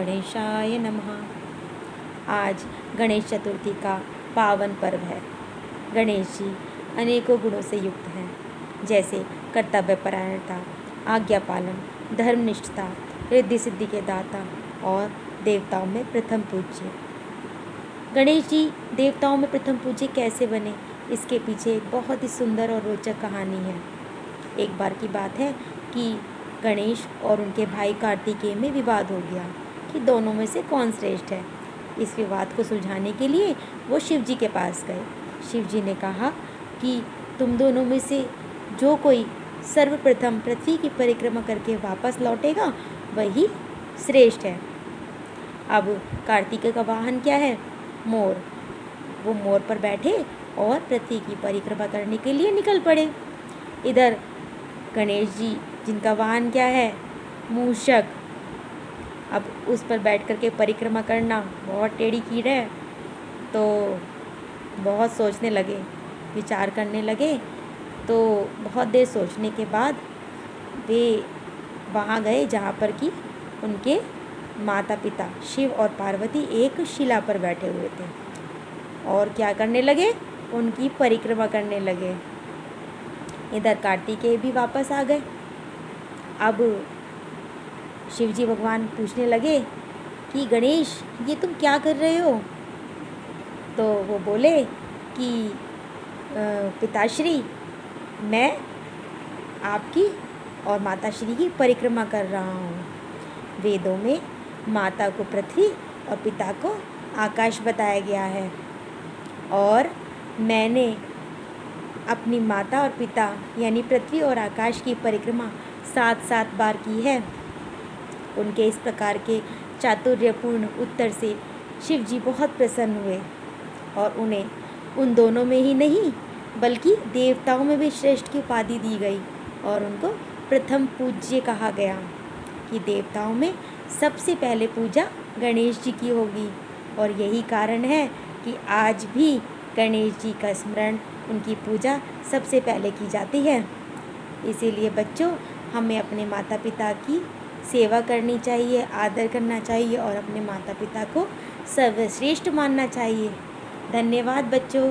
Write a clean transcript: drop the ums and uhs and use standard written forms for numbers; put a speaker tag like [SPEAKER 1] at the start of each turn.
[SPEAKER 1] गणेशाय नमः। आज गणेश चतुर्थी का पावन पर्व है। गणेश जी अनेकों गुणों से युक्त हैं, जैसे कर्तव्यपरायणता, आज्ञा पालन, धर्मनिष्ठता, रिद्धि सिद्धि के दाता और देवताओं में प्रथम पूज्य। गणेश जी देवताओं में प्रथम पूज्य कैसे बने, इसके पीछे एक बहुत ही सुंदर और रोचक कहानी है। एक बार की बात है कि गणेश और उनके भाई कार्तिकेय में विवाद हो गया कि दोनों में से कौन श्रेष्ठ है। इस विवाद को सुलझाने के लिए वो शिव जी के पास गए। शिव जी ने कहा कि तुम दोनों में से जो कोई सर्वप्रथम पृथ्वी की परिक्रमा करके वापस लौटेगा वही श्रेष्ठ है। अब कार्तिकेय का वाहन क्या है? मोर। वो मोर पर बैठे और पृथ्वी की परिक्रमा करने के लिए निकल पड़े। इधर गणेश जी जिनका वाहन क्या है? मूषक। अब उस पर बैठ कर के परिक्रमा करना बहुत टेढ़ी कीड़ है, तो बहुत सोचने लगे, विचार करने लगे। तो बहुत देर सोचने के बाद वे वहाँ गए जहाँ पर कि उनके माता पिता शिव और पार्वती एक शिला पर बैठे हुए थे और क्या करने लगे? उनकी परिक्रमा करने लगे। इधर कार्तिकेय भी वापस आ गए। अब शिवजी भगवान पूछने लगे कि गणेश ये तुम क्या कर रहे हो? तो वो बोले कि पिताश्री, मैं आपकी और माताश्री की परिक्रमा कर रहा हूँ। वेदों में माता को पृथ्वी और पिता को आकाश बताया गया है और मैंने अपनी माता और पिता यानी पृथ्वी और आकाश की परिक्रमा 7-7 बार की है। उनके इस प्रकार के चातुर्यपूर्ण उत्तर से शिव जी बहुत प्रसन्न हुए और उन्हें उन दोनों में ही नहीं बल्कि देवताओं में भी श्रेष्ठ की उपाधि दी गई और उनको प्रथम पूज्य कहा गया कि देवताओं में सबसे पहले पूजा गणेश जी की होगी। और यही कारण है कि आज भी गणेश जी का स्मरण, उनकी पूजा सबसे पहले की जाती है। इसीलिए बच्चों, हमें अपने माता पिता की सेवा करनी चाहिए, आदर करना चाहिए और अपने माता पिता को सर्वश्रेष्ठ मानना चाहिए। धन्यवाद बच्चों।